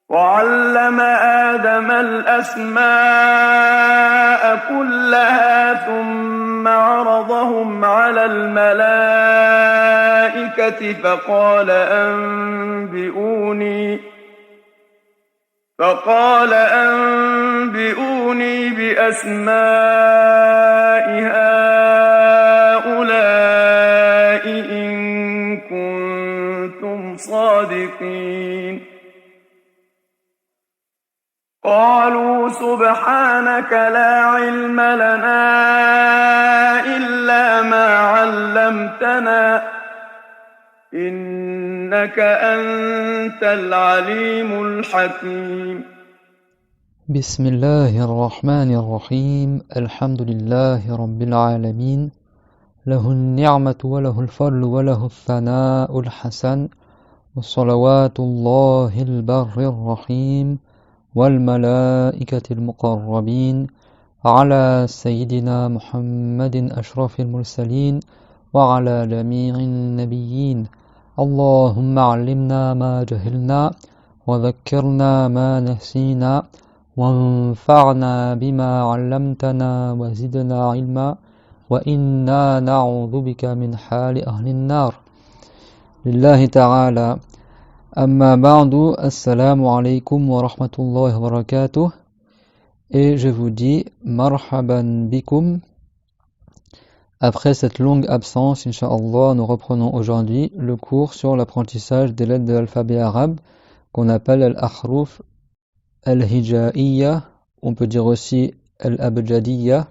وعلم آدم الأسماء كلها ثم عرضهم على الملائكة فقال أنبئوني بأسماء هؤلاء إن كنتم صادقين قالوا سبحانك لا علم لنا إلا ما علمتنا إنك أنت العليم الحكيم بسم الله الرحمن الرحيم الحمد لله رب العالمين له النعمة وله الفضل وله الثناء الحسن وصلوات الله البر الرحيم والملائكة المقربين على سيدنا محمد أشرف المرسلين وعلى جميع النبيين اللهم علمنا ما جهلنا وذكرنا ما نسينا وانفعنا بما علمتنا وزدنا علما وإنا نعوذ بك من حال أهل النار لله تعالى أما بعد السلام عليكم ورحمة الله وبركاته. Et je vous dis marhaban bikum. Après cette longue absence, Inch'Allah, nous reprenons aujourd'hui le cours sur l'apprentissage des lettres de l'alphabet arabe qu'on appelle al-ahruf al-hija'iyya, on peut dire aussi al-abjadiyya.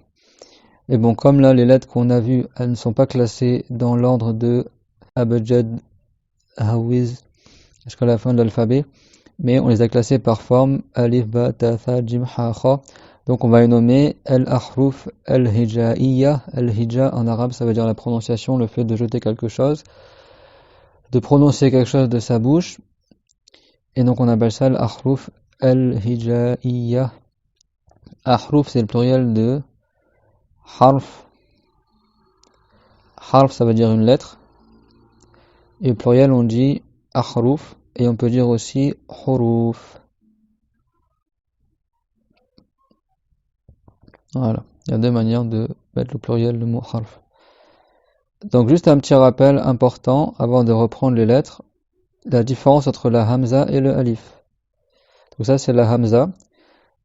Et bon, comme là, les lettres qu'on a vues, elles ne sont pas classées dans l'ordre de abjad, hawiz, jusqu'à la fin de l'alphabet, mais on les a classées par forme alif, ba, ta, tha, jim, ha, kha. Donc on va les nommer al-ahruf al-hija'iyya. Al-hija en arabe, ça veut dire la prononciation, le fait de jeter quelque chose, de prononcer quelque chose de sa bouche. Et donc on appelle ça al-ahruf al-hija'iyya. Ahruf, c'est le pluriel de harf. Harf, ça veut dire une lettre. Et le pluriel, on dit ahruf. Et on peut dire aussi huruf. Voilà. Il y a deux manières de mettre le pluriel, le mot harf. Donc juste un petit rappel important avant de reprendre les lettres. La différence entre la hamza et le alif. Donc ça c'est la hamza.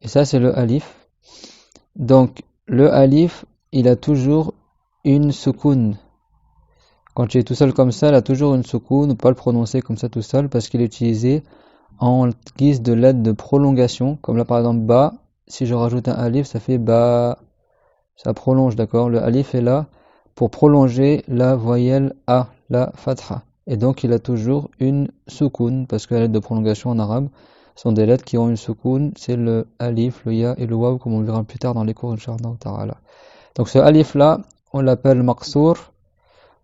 Et ça c'est le alif. Donc le alif, il a toujours une soukoun. Quand tu es tout seul comme ça, il a toujours une soukoun. Ne pas le prononcer comme ça tout seul parce qu'il est utilisé en guise de lettre de prolongation. Comme là par exemple ba. Si je rajoute un alif, ça fait ba. Ça prolonge, d'accord? Le alif est là pour prolonger la voyelle a, la fatha. Et donc il a toujours une soukoun, parce que les lettres de prolongation en arabe sont des lettres qui ont une soukoun, c'est le alif, le ya et le waw, comme on verra plus tard dans les cours, Inch'Allah ta'ala. Donc ce alif là, on l'appelle maqsour,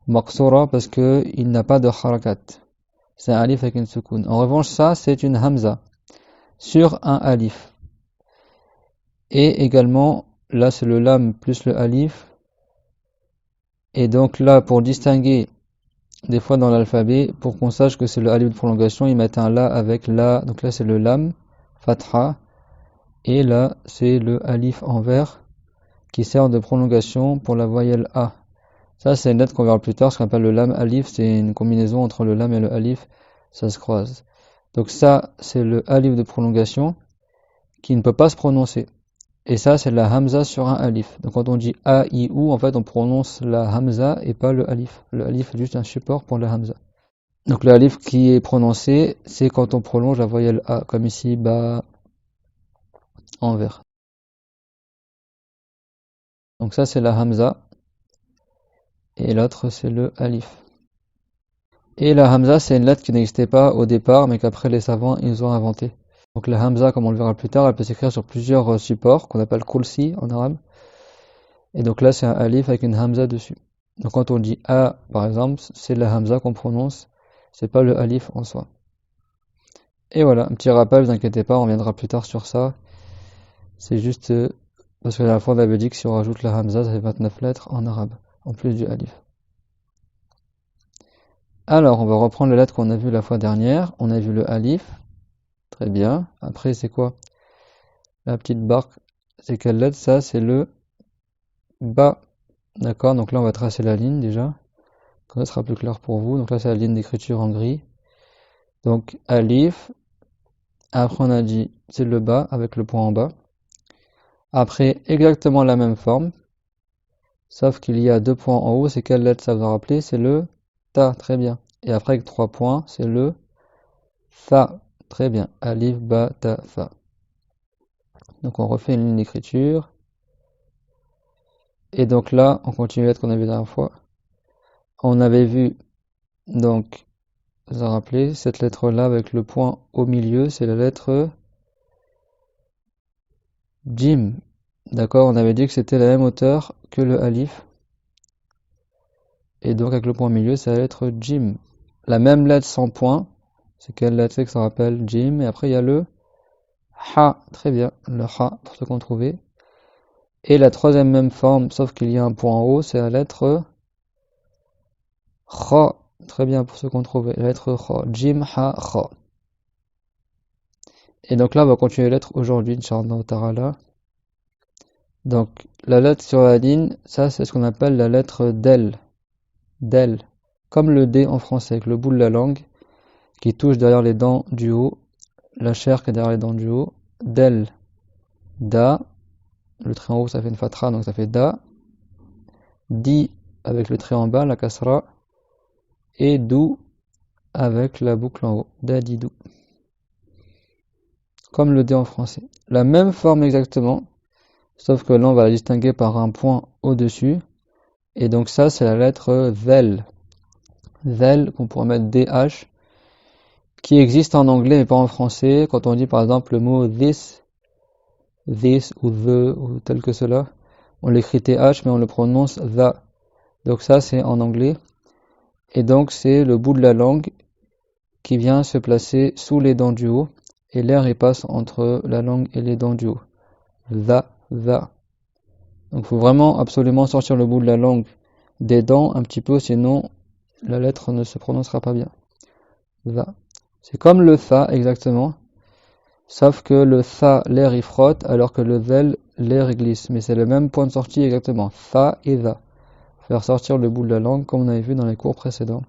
maqsoura, parce que il n'a pas de harakat. C'est un alif avec une soukoun. En revanche, ça, c'est une hamza, sur un alif. Et également, là c'est le lam plus le alif. Et donc là, pour distinguer des fois dans l'alphabet, pour qu'on sache que c'est le alif de prolongation, ils mettent un la avec la. Donc là c'est le lam, fatha. Et là c'est le alif en vert qui sert de prolongation pour la voyelle A. Ça c'est une lettre qu'on verra plus tard, ce qu'on appelle le lam alif. C'est une combinaison entre le lam et le alif. Ça se croise. Donc ça c'est le alif de prolongation qui ne peut pas se prononcer. Et ça, c'est la hamza sur un alif. Donc quand on dit a, i, ou, en fait, on prononce la hamza et pas le alif. Le alif est juste un support pour la hamza. Donc le alif qui est prononcé, c'est quand on prolonge la voyelle a, comme ici, ba, en vert. Donc ça, c'est la hamza. Et l'autre, c'est le alif. Et la hamza, c'est une lettre qui n'existait pas au départ, mais qu'après les savants, ils ont inventé. Donc la hamza, comme on le verra plus tard, elle peut s'écrire sur plusieurs supports, qu'on appelle kursi en arabe. Et donc là, c'est un alif avec une hamza dessus. Donc quand on dit a, par exemple, c'est la hamza qu'on prononce, c'est pas le alif en soi. Et voilà, un petit rappel, ne vous inquiétez pas, on reviendra plus tard sur ça. C'est juste parce que la dernière fois on avait dit que si on rajoute la hamza, ça fait 29 lettres en arabe, en plus du alif. Alors, on va reprendre les lettres qu'on a vues la fois dernière. On a vu le alif. Très bien. Après, c'est quoi? La petite barre, c'est quelle lettre? Ça, c'est le ba. D'accord, donc là, on va tracer la ligne déjà. Comme ça sera plus clair pour vous. Donc là, c'est la ligne d'écriture en gris. Donc, alif. Après, on a dit, c'est le ba avec le point en bas. Après, exactement la même forme. Sauf qu'il y a 2 points en haut. C'est quelle lettre ça va rappeler? C'est le ta. Très bien. Et après, avec 3 points, c'est le fa. Très bien. Alif, ba, ta, fa. Donc, on refait une ligne d'écriture. Et donc là, on continue l'être qu'on avait la dernière fois. On avait vu, donc, vous vous rappelez, cette lettre-là avec le point au milieu, c'est la lettre Jim. D'accord, on avait dit que c'était la même hauteur que le alif. Et donc avec le point au milieu, c'est la lettre Jim. La même lettre sans point, c'est quelle lettre que ça rappelle Jim. Et après, il y a le Ha. Très bien, le Ha, pour ceux qu'on trouvait. Et la troisième même forme, sauf qu'il y a un point en haut, c'est la lettre Kha. Très bien, pour ceux qu'on trouvait. La lettre Kha. Jim, Ha, Kha. Et donc là, on va continuer les lettres aujourd'hui, Inch'Allah Ta'ala. Donc, la lettre sur la ligne, ça, c'est ce qu'on appelle la lettre del. Del. Comme le D en français, avec le bout de la langue, qui touche derrière les dents du haut, la chair qui est derrière les dents du haut. Del. Da. Le trait en haut, ça fait une fatra, donc ça fait da. Di, avec le trait en bas, la kasra. Et dou, avec la boucle en haut. Da, di, dou. Comme le D en français. La même forme exactement. Sauf que là, on va la distinguer par un point au-dessus. Et donc ça, c'est la lettre vel. Vel, qu'on pourrait mettre DH, qui existe en anglais mais pas en français. Quand on dit par exemple le mot this ou the, ou tel que cela, on l'écrit TH mais on le prononce the. Donc ça, c'est en anglais. Et donc c'est le bout de la langue qui vient se placer sous les dents du haut. Et l'air, il passe entre la langue et les dents du haut. The. Donc il faut vraiment absolument sortir le bout de la langue des dents un petit peu, sinon la lettre ne se prononcera pas bien. Va. C'est comme le tha exactement, sauf que le tha, l'air il frotte, alors que le vel, l'air il glisse. Mais c'est le même point de sortie exactement, tha et va. Faire sortir le bout de la langue comme on avait vu dans les cours précédents.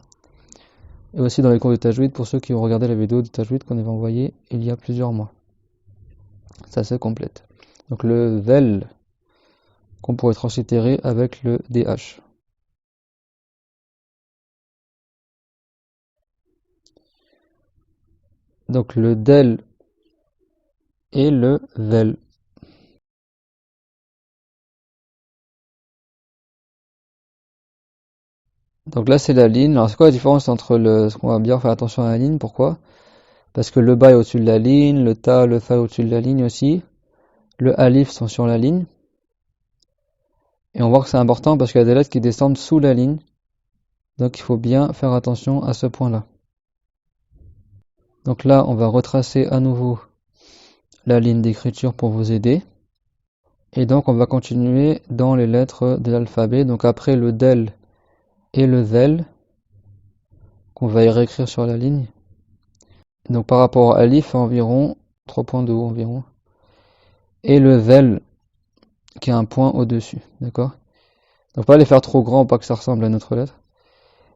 Et aussi dans les cours de tajwid pour ceux qui ont regardé la vidéo de tajwid qu'on avait envoyée il y a plusieurs mois. Ça se complète. Donc le vel, qu'on pourrait translittérer avec le DH. Donc le del et le vel. Donc là c'est la ligne. Alors c'est quoi la différence entre ce qu'on va bien faire attention à la ligne? Pourquoi? Parce que le ba est au-dessus de la ligne, le ta, le fa est au-dessus de la ligne aussi. Le alif sont sur la ligne. Et on voit que c'est important parce qu'il y a des lettres qui descendent sous la ligne. Donc il faut bien faire attention à ce point-là. Donc là on va retracer à nouveau la ligne d'écriture pour vous aider. Et donc on va continuer dans les lettres de l'alphabet. Donc après le del et le vel, qu'on va y réécrire sur la ligne. Donc par rapport à alif, environ 3 points de haut environ. Et le vel, qui a un point au-dessus. D'accord? Donc pas les faire trop grand, pas que ça ressemble à notre lettre.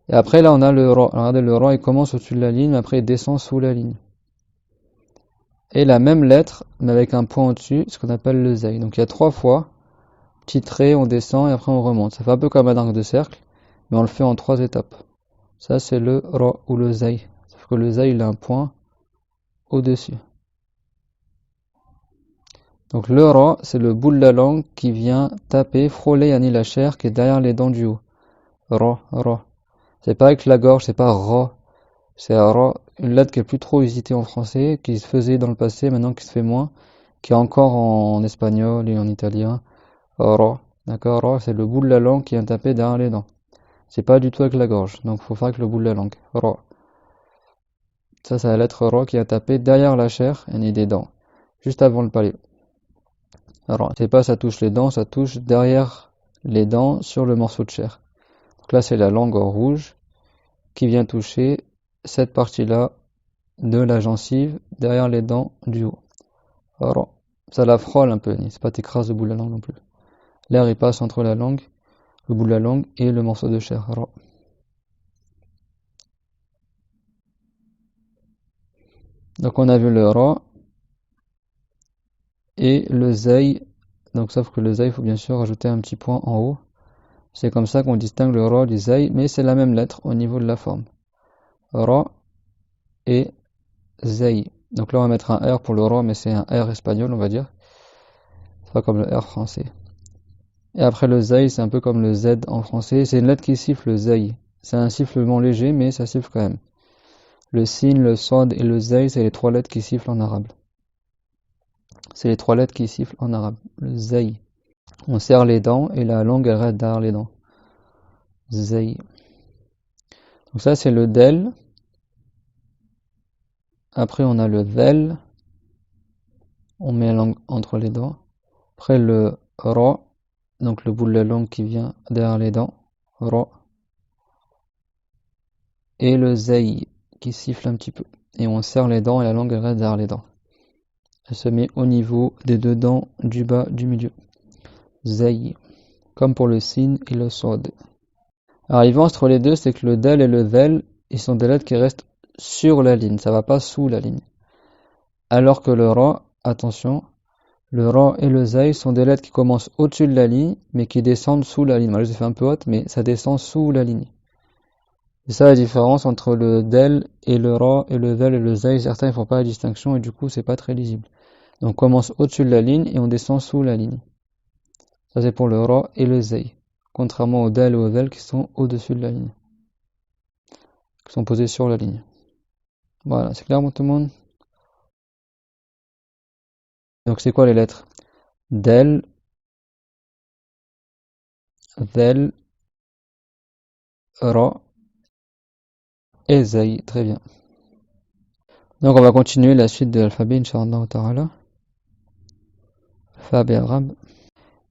Et après là on a le ra. Regardez, le ra il commence au-dessus de la ligne, mais après il descend sous la ligne. Et la même lettre, mais avec un point au-dessus, ce qu'on appelle le zay. Donc il y a 3 fois, petit trait, on descend et après on remonte. Ça fait un peu comme un arc de cercle, mais on le fait en 3 étapes. Ça c'est le ra ou le zay. Sauf que le zay il a un point au-dessus. Donc le ra, c'est le bout de la langue qui vient taper, frôler la chair qui est derrière les dents du haut. Ra. C'est pas avec la gorge, c'est pas ra. C'est ra, une lettre qui est plus trop usitée en français, qui se faisait dans le passé, maintenant qui se fait moins, qui est encore en espagnol et en italien. Ra. D'accord, ra, c'est le bout de la langue qui vient taper derrière les dents. C'est pas du tout avec la gorge, donc faut faire avec le bout de la langue. Ra. Ça, c'est la lettre ra qui vient taper derrière la chair et des dents, juste avant le palais. Alors, c'est pas ça touche les dents, ça touche derrière les dents sur le morceau de chair. Donc là, c'est la langue en rouge qui vient toucher cette partie-là de la gencive derrière les dents du haut. Ra. Ça la frôle un peu, c'est pas t'écrases le bout de la langue non plus. L'air il passe entre la langue, le bout de la langue et le morceau de chair. Ra. Donc on a vu le ra et le zay. Donc sauf que le zay, il faut bien sûr rajouter un petit point en haut. C'est comme ça qu'on distingue le ra du zay, mais c'est la même lettre au niveau de la forme. Ra et zay. Donc là on va mettre un R pour le ra, mais c'est un R espagnol on va dire. C'est pas comme le R français. Et après le zay, c'est un peu comme le Z en français. C'est une lettre qui siffle, le zay. C'est un sifflement léger, mais ça siffle quand même. Le sin, le sod et le zay, c'est les trois lettres qui sifflent en arabe. C'est les trois lettres qui sifflent en arabe. Le zay. On serre les dents et la langue elle reste derrière les dents. Zay. Donc ça c'est le del. Après on a le vel. On met la langue entre les dents. Après le ra. Donc le bout de la langue qui vient derrière les dents. Ra. Et le zay qui siffle un petit peu. Et on serre les dents et la langue elle reste derrière les dents. Elle se met au niveau des deux dents du bas du milieu. Zay. Comme pour le sin et le sod. Alors, la différence entre les deux, c'est que le del et le vel, ils sont des lettres qui restent sur la ligne, ça va pas sous la ligne. Alors que le ra, attention, le ra et le zay sont des lettres qui commencent au-dessus de la ligne, mais qui descendent sous la ligne. Moi, je les ai fait un peu haute, mais ça descend sous la ligne. C'est ça la différence entre le del et le ra et le vel et le zay. Certains ne font pas la distinction et du coup, c'est pas très lisible. Donc, on commence au-dessus de la ligne et on descend sous la ligne. Ça, c'est pour le ra et le zay. Contrairement au del et au vel qui sont au-dessus de la ligne. Qui sont posés sur la ligne. Voilà, c'est clair pour tout le monde? Donc c'est quoi les lettres? Del, vel, ra et zay. Très bien. Donc on va continuer la suite de l'alphabet, Inch'Allah ta'ala. Alphabet arabe.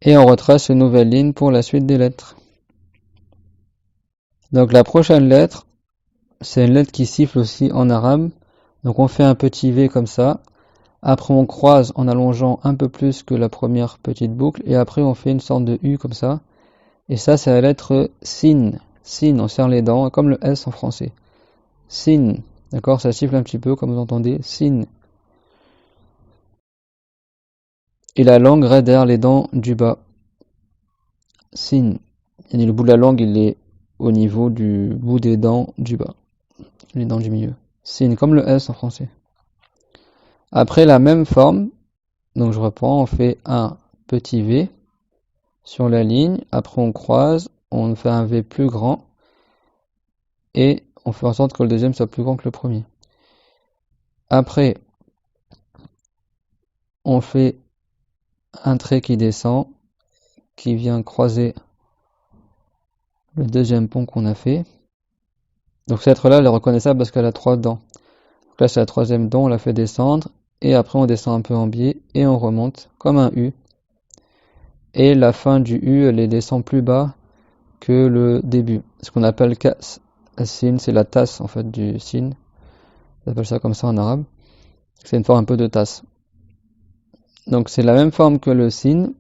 Et on retrace une nouvelle ligne pour la suite des lettres. Donc la prochaine lettre, c'est une lettre qui siffle aussi en arabe. Donc on fait un petit V comme ça. Après on croise en allongeant un peu plus que la première petite boucle. Et après on fait une sorte de U comme ça. Et ça c'est la lettre sin. Sin, on serre les dents, comme le S en français. Sin. D'accord, ça siffle un petit peu comme vous entendez. Sin. Et la langue reste derrière les dents du bas. Sin. Et le bout de la langue il est au niveau du bout des dents du bas. Les dents du milieu. Sin, comme le S en français. Après la même forme, donc je reprends, on fait un petit V sur la ligne. Après on croise, on fait un V plus grand. Et on fait en sorte que le deuxième soit plus grand que le premier. Après, on fait un trait qui descend, qui vient croiser le deuxième pont qu'on a fait. Donc cette lettre-là, elle est reconnaissable parce qu'elle a 3 dents. Donc là, c'est la troisième dent, on la fait descendre. Et après, on descend un peu en biais et on remonte comme un U. Et la fin du U, elle descend plus bas que le début. Ce qu'on appelle kas. Sin, c'est la tasse en fait du sin. On appelle ça comme ça en arabe. C'est une forme un peu de tasse. Donc c'est la même forme que le sin.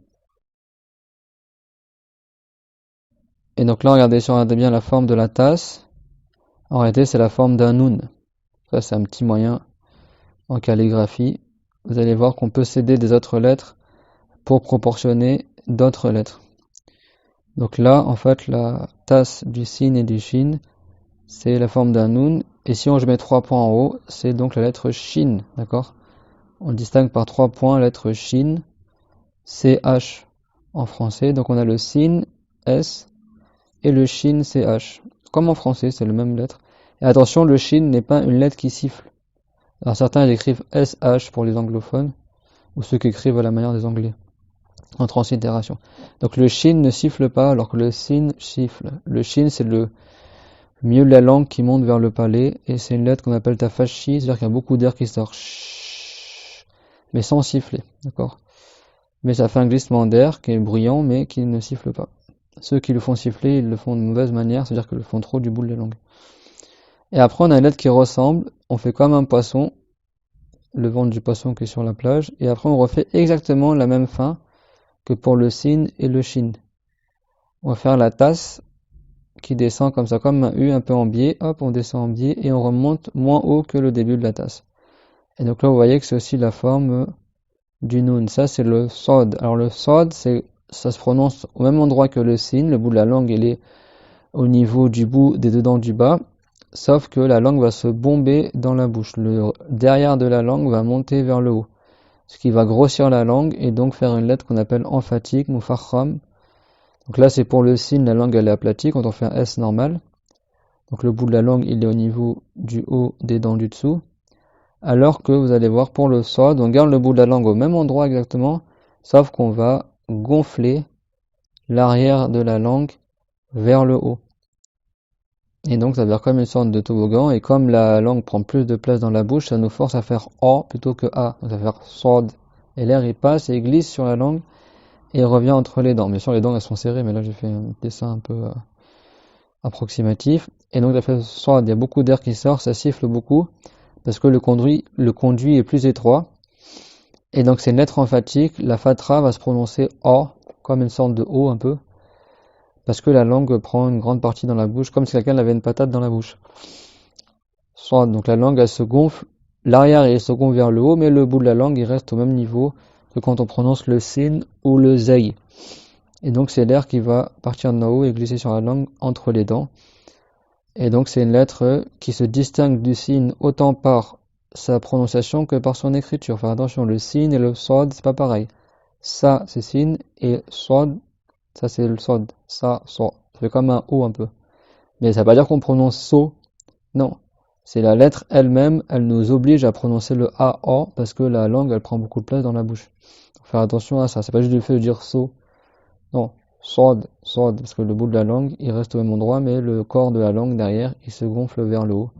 Et donc là, regardez, si on regarde bien la forme de la tasse, en réalité c'est la forme d'un nun. Ça c'est un petit moyen en calligraphie. Vous allez voir qu'on peut céder des autres lettres pour proportionner d'autres lettres. Donc là, en fait, la tasse du sin et du shin, c'est la forme d'un nun. Et si je mets 3 points en haut, c'est donc la lettre shin, d'accord? On distingue par 3 points la lettre shin, CH en français. Donc on a le sin, S, et le shin, CH. Comme en français, c'est la même lettre. Et attention, le shin n'est pas une lettre qui siffle. Alors certains ils écrivent SH pour les anglophones, ou ceux qui écrivent à la manière des anglais, en translittération. Donc le shin ne siffle pas, alors que le sin siffle. Le shin, c'est le milieu de la langue qui monte vers le palais, et c'est une lettre qu'on appelle tafashi, c'est-à-dire qu'il y a beaucoup d'air qui sort, mais sans siffler, d'accord? Mais ça fait un glissement d'air qui est bruyant, mais qui ne siffle pas. Ceux qui le font siffler, ils le font de mauvaise manière, c'est-à-dire qu'ils le font trop du bout de la langue. Et après, on a une lettre qui ressemble, on fait comme un poisson, le ventre du poisson qui est sur la plage, et après on refait exactement la même fin que pour le sin et le shin. On va faire la tasse qui descend comme ça, comme un U un peu en biais, hop, on descend en biais et on remonte moins haut que le début de la tasse. Et donc là, vous voyez que c'est aussi la forme du nun. Ça, c'est le sod. Alors le sod, ça se prononce au même endroit que le sin. Le bout de la langue, il est au niveau du bout des deux dents du bas, sauf que la langue va se bomber dans la bouche. Le derrière de la langue va monter vers le haut, ce qui va grossir la langue et donc faire une lettre qu'on appelle emphatique, mufakham. Donc là, c'est pour le sin, la langue elle est aplatie quand on fait un S normal. Donc le bout de la langue, il est au niveau du haut des dents du dessous. Alors que vous allez voir pour le sod, on garde le bout de la langue au même endroit exactement, sauf qu'on va gonfler l'arrière de la langue vers le haut. Et donc ça va faire comme une sorte de toboggan, et comme la langue prend plus de place dans la bouche, ça nous force à faire O plutôt que A. Donc ça va faire sod. Et l'air il passe et il glisse sur la langue et il revient entre les dents. Bien sûr les dents elles sont serrées, mais là j'ai fait un dessin un peu approximatif. Et donc ça fait sod, il y a beaucoup d'air qui sort, ça siffle beaucoup, parce que le conduit est plus étroit. Et donc c'est une lettre emphatique, la fatra va se prononcer O, comme une sorte de O un peu, parce que la langue prend une grande partie dans la bouche, comme si quelqu'un avait une patate dans la bouche. Soit, donc la langue elle se gonfle, l'arrière il se gonfle vers le haut, mais le bout de la langue il reste au même niveau que quand on prononce le sin ou le zay. Et donc c'est l'air qui va partir de haut et glisser sur la langue entre les dents. Et donc c'est une lettre qui se distingue du sin autant par sa prononciation que par son écriture. Faire attention, le sin et le sod c'est pas pareil. Ça c'est sin et sod, ça c'est le sod. Ça, so. Ça fait comme un O un peu. Mais ça veut pas dire qu'on prononce so. Non. C'est la lettre elle-même, elle nous oblige à prononcer le A-O parce que la langue elle prend beaucoup de place dans la bouche. Faut faire attention à ça. C'est pas juste le fait de dire so. Non. Sod, sod, parce que le bout de la langue il reste au même endroit, mais le corps de la langue derrière il se gonfle vers le haut.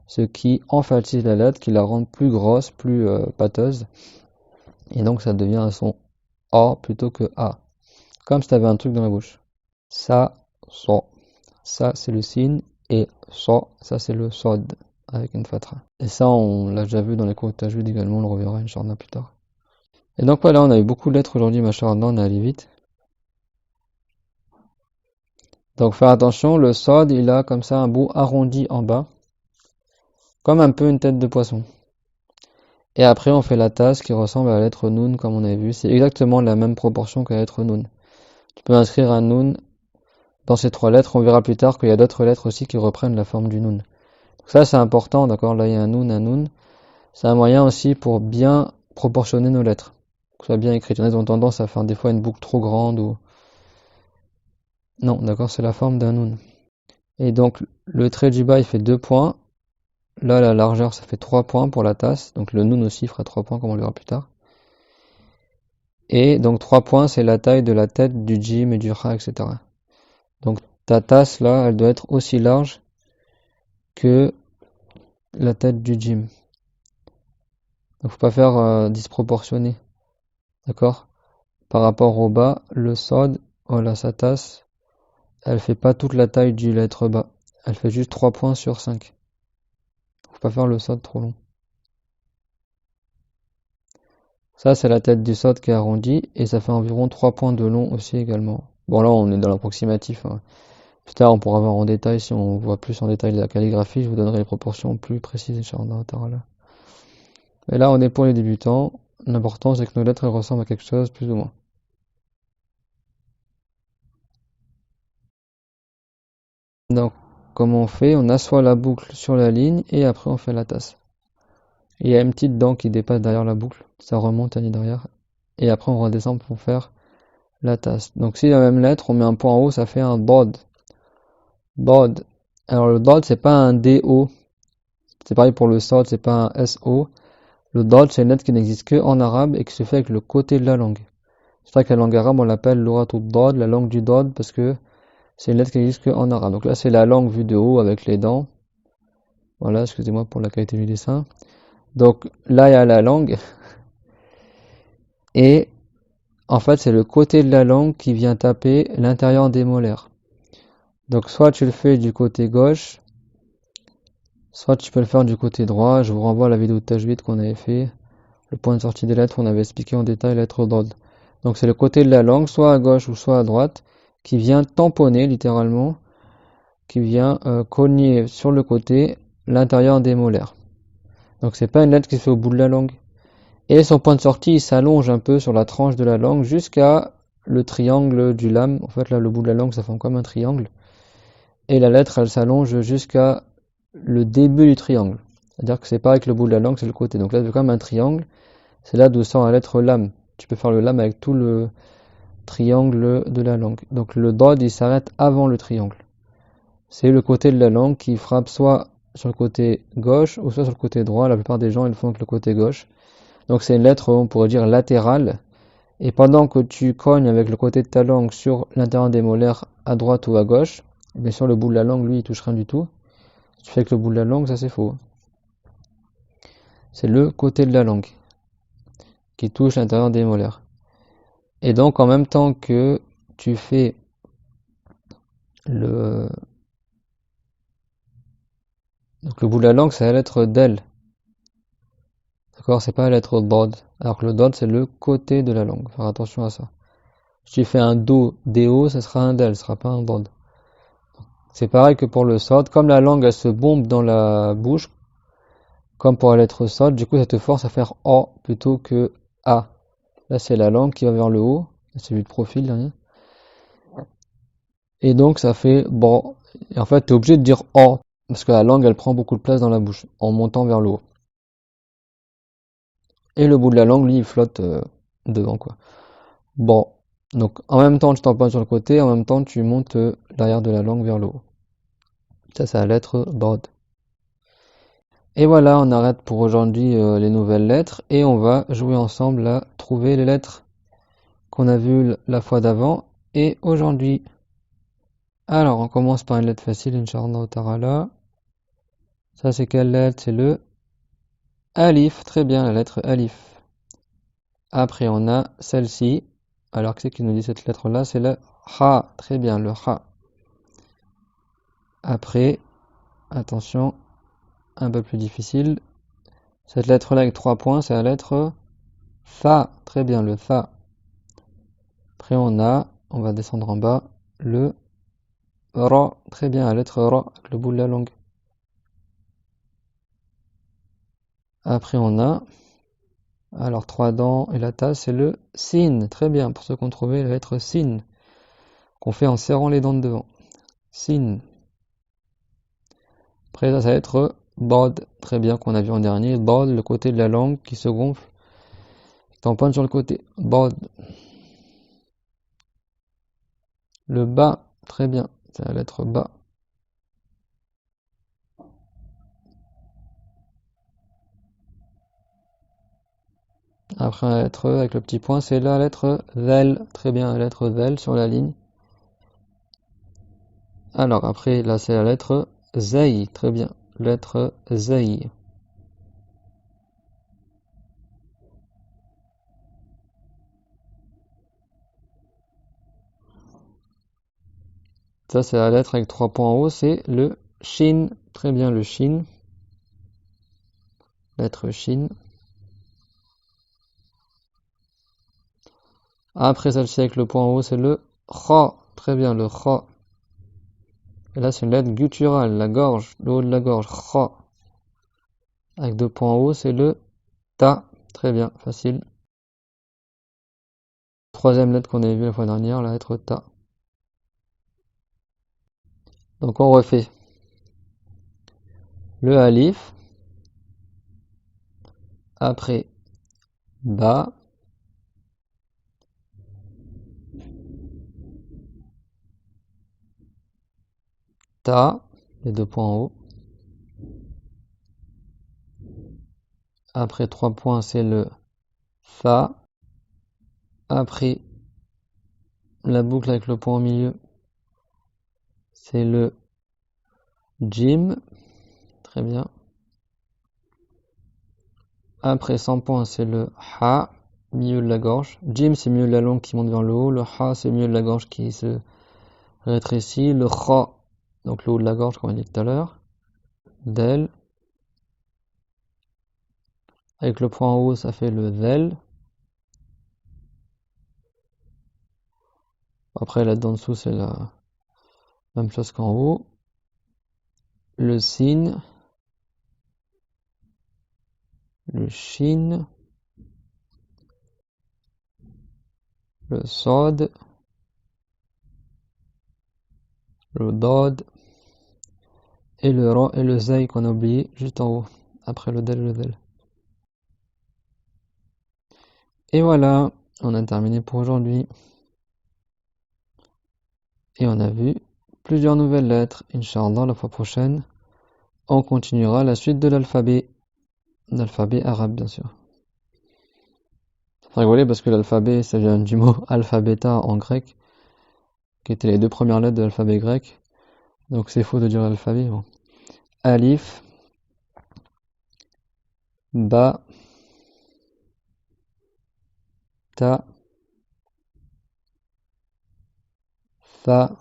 Ce qui emphatise la lettre, qui la rend plus grosse, plus pâteuse. Et donc ça devient un son A plutôt que A. Comme si tu avais un truc dans la bouche. Ça, so. Ça c'est le sin et so, ça c'est le sod avec une fatra. Et ça on l'a déjà vu dans les cours de tajwid également, on le reverra Inch'Allah plus tard. Et donc voilà, on a eu beaucoup de lettres aujourd'hui, machallah, on est allé vite. Donc faire attention, le sod il a comme ça un bout arrondi en bas, comme un peu une tête de poisson. Et après on fait la tasse qui ressemble à la lettre nun comme on avait vu, c'est exactement la même proportion que la lettre nun. Tu peux inscrire un nun dans ces trois lettres, on verra plus tard qu'il y a d'autres lettres aussi qui reprennent la forme du nun. Donc ça c'est important, d'accord, là il y a un nun. C'est un moyen aussi pour bien proportionner nos lettres, que ce soit bien écrit. On a tendance à faire des fois une boucle trop grande ou... Non, d'accord, c'est la forme d'un nun. Et donc le trait du bas il fait 2 points. Là la largeur ça fait 3 points pour la tasse. Donc le nun aussi fera 3 points comme on le verra plus tard. Et donc 3 points c'est la taille de la tête du jim et du ra, etc. Donc ta tasse là elle doit être aussi large que la tête du jim. Donc faut pas faire disproportionné. D'accord? Par rapport au bas, le sod, voilà sa tasse, elle fait pas toute la taille du lettre bas. Elle fait juste 3 points sur 5. Faut pas faire le sod trop long. Ça c'est la tête du sod qui est arrondie et ça fait environ 3 points de long aussi également. Bon là on est dans l'approximatif. Hein. Plus tard on pourra voir en détail, si on voit plus en détail la calligraphie, je vous donnerai les proportions plus précises Inch'Allah ta'ala. Mais là on est pour les débutants. L'important c'est que nos lettres elles ressemblent à quelque chose plus ou moins. Donc, comment on fait? On assoit la boucle sur la ligne et après on fait la tasse. Il y a une petite dent qui dépasse derrière la boucle, ça remonte à derrière. Et après on redescend pour faire la tasse. Donc si la même lettre, on met un point en haut, ça fait un dod. Dod. Alors le dod c'est pas un DO. C'est pareil pour le sod, c'est pas un SO. Le dod c'est une lettre qui n'existe que en arabe et qui se fait avec le côté de la langue. C'est vrai que la langue arabe on l'appelle l'uratul dod, la langue du dod, parce que c'est une lettre qui n'existe qu'en arabe. Donc là, c'est la langue vue de haut avec les dents. Voilà, excusez-moi pour la qualité du dessin. Donc là, il y a la langue. Et en fait, c'est le côté de la langue qui vient taper l'intérieur des molaires. Donc soit tu le fais du côté gauche, Soit tu peux le faire du côté droit, je vous renvoie à la vidéo de Tajwid qu'on avait fait, le point de sortie des lettres, on avait expliqué en détail la lettre Dod. Donc c'est le côté de la langue, soit à gauche ou soit à droite, qui vient tamponner littéralement, qui vient cogner sur le côté l'intérieur des molaires. Donc c'est pas une lettre qui se fait au bout de la langue. Et son point de sortie, il s'allonge un peu sur la tranche de la langue jusqu'à le triangle du lame. En fait là le bout de la langue ça forme comme un triangle. Et la lettre elle s'allonge jusqu'à le début du triangle. C'est-à-dire que c'est pas avec le bout de la langue, c'est le côté. Donc là c'est comme un triangle. C'est là d'où sort la lettre lame. Tu peux faire le lame avec tout le triangle de la langue. Donc le dod il s'arrête avant le triangle. C'est le côté de la langue qui frappe soit sur le côté gauche ou soit sur le côté droit. La plupart des gens ils le font avec le côté gauche. Donc c'est une lettre, on pourrait dire latérale. Et pendant que tu cognes avec le côté de ta langue sur l'intérieur des molaires à droite ou à gauche, bien sûr le bout de la langue lui il touche rien du tout. Si tu fais avec le bout de la langue, ça c'est faux. C'est le côté de la langue qui touche l'intérieur des molaires. Et donc en même temps que tu fais le bout de la langue, c'est la lettre del. D'accord, c'est pas la lettre dod. Alors que le dod c'est le côté de la langue. Faire attention à ça. Si tu fais un do, do, ça sera un del, ce sera pas un dod. C'est pareil que pour le sod, comme la langue elle se bombe dans la bouche, comme pour la lettre sod, du coup ça te force à faire o plutôt que a. Là c'est la langue qui va vers le haut, c'est celui de profil dernier. Et donc ça fait bon. Et en fait tu es obligé de dire o, parce que la langue elle prend beaucoup de place dans la bouche, en montant vers le haut. Et le bout de la langue lui il flotte devant quoi. Bon, donc en même temps tu tamponnes sur le côté, en même temps tu montes l'arrière de la langue vers le haut. Ça c'est la lettre bod. Et voilà, on arrête pour aujourd'hui les nouvelles lettres et on va jouer ensemble à trouver les lettres qu'on a vues la fois d'avant et aujourd'hui. Alors, on commence par une lettre facile, Inch'Allah Ta'ala. Ça, c'est quelle lettre? C'est le Alif. Très bien, la lettre Alif. Après, on a celle-ci. Alors, qu'est-ce qui nous dit cette lettre-là? C'est le Ha. Très bien, le Ha. Après, attention, un peu plus difficile. Cette lettre-là avec 3 points, c'est la lettre Fa. Très bien, le Fa. Après, on va descendre en bas, le Ra. Très bien, la lettre Ra avec le bout de la langue. Après, alors 3 dents et la tasse, c'est le Sin. Très bien, pour ceux qui ont trouvé la lettre Sin, qu'on fait en serrant les dents de devant. Sin. Après, ça va être Bod. Très bien, qu'on a vu en dernier. Bod, le côté de la langue qui se gonfle. Tamponne sur le côté. Bod. Le Ba. Très bien, c'est la lettre Ba. Après la lettre E avec le petit point, c'est la lettre Zel. Très bien, la lettre Zel sur la ligne. Alors après, là c'est la lettre Zay. Très bien, lettre Zay. Ça c'est la lettre avec 3 points en haut, c'est le Shin. Très bien, le Shin. Lettre Shin. Après celle-ci avec le point en haut, c'est le Kha. Très bien, le Kha. Et là, c'est une lettre gutturale, la gorge, le haut de la gorge, Kha. Avec 2 points en haut, c'est le Ta. Très bien, facile. Troisième lettre qu'on avait vue la fois dernière, la lettre Ta. Donc on refait. Le Alif. Après, Ba. Ta. Les 2 points en haut. Après 3 points, c'est le Fa. Après, la boucle avec le point au milieu, c'est le Jim. Très bien. Après 100 points, c'est le Ha, milieu de la gorge. Jim, c'est milieu de la langue qui monte vers le haut. Le Ha, c'est milieu de la gorge qui se rétrécit. Le Kha, donc le haut de la gorge, comme on a dit tout à l'heure. Del. Avec le point en haut, ça fait le Dhel. Après, là-dedans dessous, c'est la même chose qu'en haut. Le Sin. Le Shin. Le Sod. Le Dod. Et le Ra et le Zay qu'on a oublié juste en haut. Après le Del et le Del. Et voilà, on a terminé pour aujourd'hui. Et on a vu plusieurs nouvelles lettres. Inch'Allah, la fois prochaine, on continuera la suite de l'alphabet. L'alphabet arabe, bien sûr. Faut rigoler parce que l'alphabet, ça vient du mot alphabeta en grec, qui étaient les deux premières lettres de l'alphabet grec. Donc c'est faux de dire l'alphabet. Bon. Alif, Ba, Ta, Tha,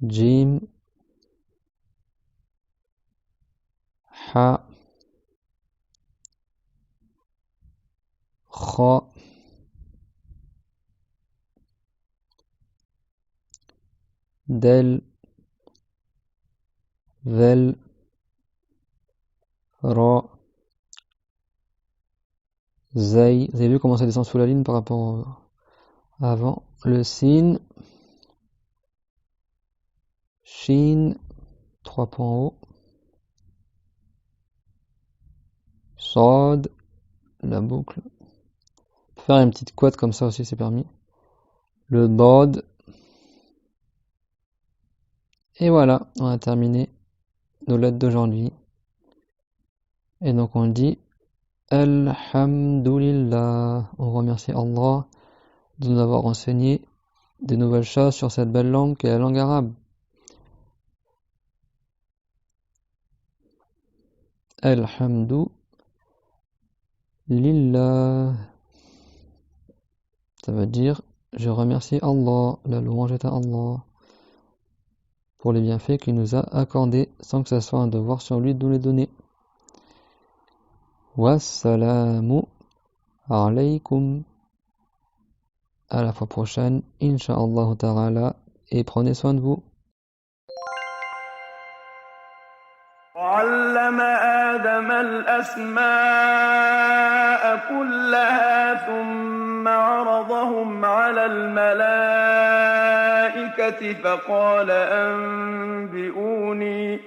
Jim, Ha, Kha, Del, Vel, Ra, Zay. Vous avez vu comment ça descend sous la ligne par rapport à avant. Le Sin, Shin, 3 points en haut. Sod, la boucle. Faire une petite quote comme ça aussi, c'est permis. Le Dod. Et voilà, on a terminé nos lettres d'aujourd'hui. Et donc on dit Alhamdulillah. On remercie Allah de nous avoir enseigné de nouvelles choses sur cette belle langue qui est la langue arabe. Alhamdulillah. Ça veut dire je remercie Allah, la louange est à Allah, pour les bienfaits qu'il nous a accordés sans que ce soit un devoir sur lui de nous les donner. Wassalamu alaykum. À la fois prochaine, Inch'Allah ta'ala, et prenez soin de vous. وعلم آدم الأسماء كلها ثم عرضهم على الملائكة فقال أنبئوني